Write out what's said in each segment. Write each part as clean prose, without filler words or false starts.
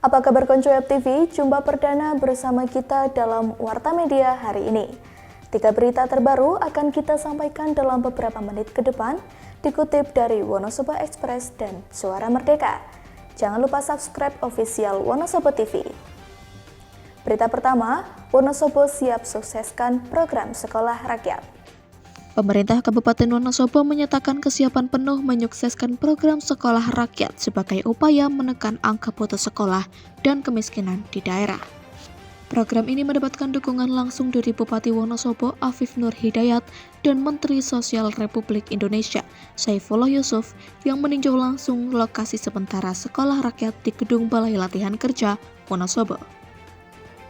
Apa kabar Konco Web TV? Jumpa perdana bersama kita dalam Warta Media hari ini. 3 berita terbaru akan kita sampaikan dalam beberapa menit ke depan, dikutip dari Wonosobo Express dan Suara Merdeka. Jangan lupa subscribe official Wonosobo TV. Berita pertama, Wonosobo siap sukseskan program sekolah rakyat. Pemerintah Kabupaten Wonosobo menyatakan kesiapan penuh menyukseskan program sekolah rakyat sebagai upaya menekan angka putus sekolah dan kemiskinan di daerah. Program ini mendapatkan dukungan langsung dari Bupati Wonosobo Afif Nur Hidayat dan Menteri Sosial Republik Indonesia Saifullah Yusuf yang meninjau langsung lokasi sementara sekolah rakyat di Gedung Balai Latihan Kerja Wonosobo.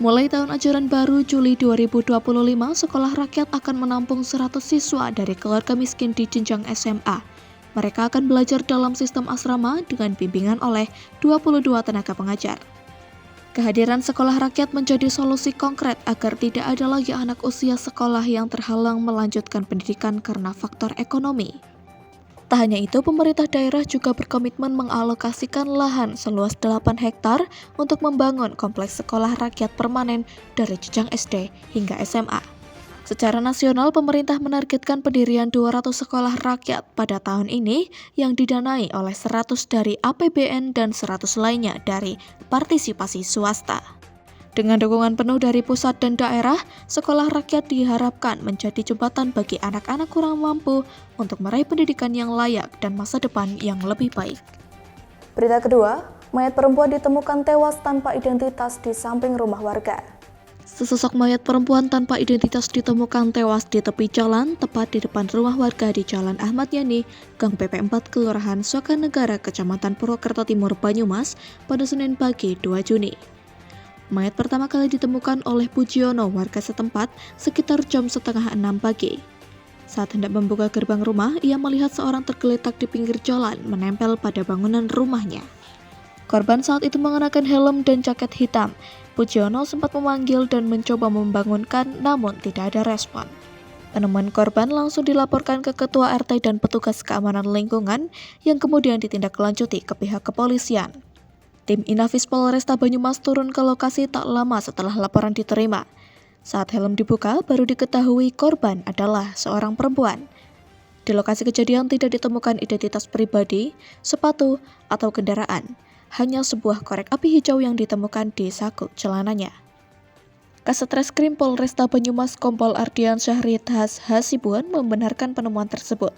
Mulai tahun ajaran baru Juli 2025, sekolah rakyat akan menampung 100 siswa dari keluarga miskin di jenjang SMA. Mereka akan belajar dalam sistem asrama dengan bimbingan oleh 22 tenaga pengajar. Kehadiran sekolah rakyat menjadi solusi konkret agar tidak ada lagi anak usia sekolah yang terhalang melanjutkan pendidikan karena faktor ekonomi. Tak hanya itu, pemerintah daerah juga berkomitmen mengalokasikan lahan seluas 8 hektar untuk membangun kompleks sekolah rakyat permanen dari jenjang SD hingga SMA. Secara nasional, pemerintah menargetkan pendirian 200 sekolah rakyat pada tahun ini yang didanai oleh 100 dari APBN dan 100 lainnya dari partisipasi swasta. Dengan dukungan penuh dari pusat dan daerah, sekolah rakyat diharapkan menjadi jembatan bagi anak-anak kurang mampu untuk meraih pendidikan yang layak dan masa depan yang lebih baik. Berita kedua, mayat perempuan ditemukan tewas tanpa identitas di samping rumah warga. Sesosok mayat perempuan tanpa identitas ditemukan tewas di tepi jalan, tepat di depan rumah warga di Jalan Ahmad Yani, Gang PP4, Kelurahan Sokanegara, Kecamatan Purwokerto Timur, Banyumas, pada Senin pagi 2 Juni. Mayat pertama kali ditemukan oleh Pujiono, warga setempat, sekitar jam 5:30 pagi. Saat hendak membuka gerbang rumah, ia melihat seorang tergeletak di pinggir jalan, menempel pada bangunan rumahnya. Korban saat itu mengenakan helm dan jaket hitam. Pujiono sempat memanggil dan mencoba membangunkan, namun tidak ada respon. Penemuan korban langsung dilaporkan ke Ketua RT dan petugas keamanan lingkungan, yang kemudian ditindaklanjuti ke pihak kepolisian. Tim Inafis Polresta Banyumas turun ke lokasi tak lama setelah laporan diterima. Saat helm dibuka, baru diketahui korban adalah seorang perempuan. Di lokasi kejadian tidak ditemukan identitas pribadi, sepatu, atau kendaraan. Hanya sebuah korek api hijau yang ditemukan di saku celananya. Kasat Reskrim Polresta Banyumas Kompol Ardian Syahrid Hasibuan membenarkan penemuan tersebut.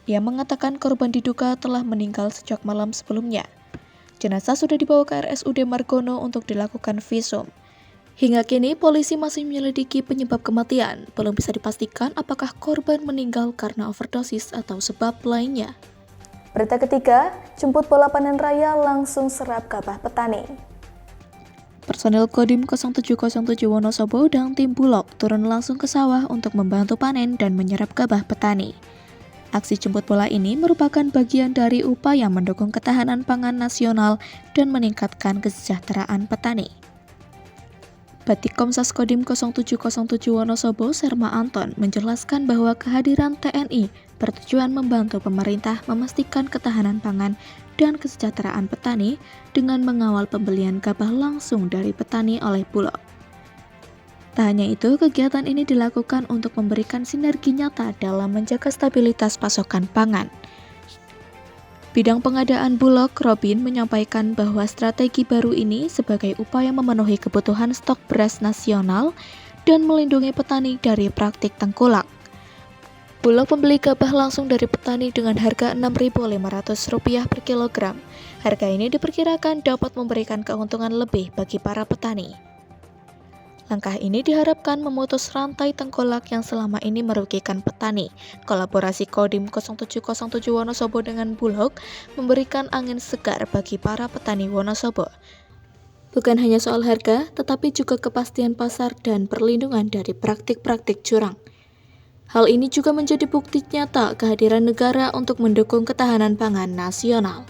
Ia mengatakan korban diduga telah meninggal sejak malam sebelumnya. Jenazah sudah dibawa ke RSUD Margono untuk dilakukan visum. Hingga kini, polisi masih menyelidiki penyebab kematian. Belum bisa dipastikan apakah korban meninggal karena overdosis atau sebab lainnya. Berita ketiga, jemput bola panen raya langsung serap gabah petani. Personil Kodim 0707 Wonosobo dan tim Bulog turun langsung ke sawah untuk membantu panen dan menyerap gabah petani. Aksi jemput bola ini merupakan bagian dari upaya mendukung ketahanan pangan nasional dan meningkatkan kesejahteraan petani. Batik Komsas Kodim 0707 Wonosobo Serma Anton menjelaskan bahwa kehadiran TNI bertujuan membantu pemerintah memastikan ketahanan pangan dan kesejahteraan petani dengan mengawal pembelian gabah langsung dari petani oleh Bulog. Tak hanya itu, kegiatan ini dilakukan untuk memberikan sinergi nyata dalam menjaga stabilitas pasokan pangan. Bidang pengadaan Bulog, Robin, menyampaikan bahwa strategi baru ini sebagai upaya memenuhi kebutuhan stok beras nasional dan melindungi petani dari praktik tengkulak. Bulog membeli gabah langsung dari petani dengan harga Rp6.500 per kilogram. Harga ini diperkirakan dapat memberikan keuntungan lebih bagi para petani. Langkah ini diharapkan memutus rantai tengkulak yang selama ini merugikan petani. Kolaborasi Kodim 0707 Wonosobo dengan Bulog memberikan angin segar bagi para petani Wonosobo. Bukan hanya soal harga, tetapi juga kepastian pasar dan perlindungan dari praktik-praktik curang. Hal ini juga menjadi bukti nyata kehadiran negara untuk mendukung ketahanan pangan nasional.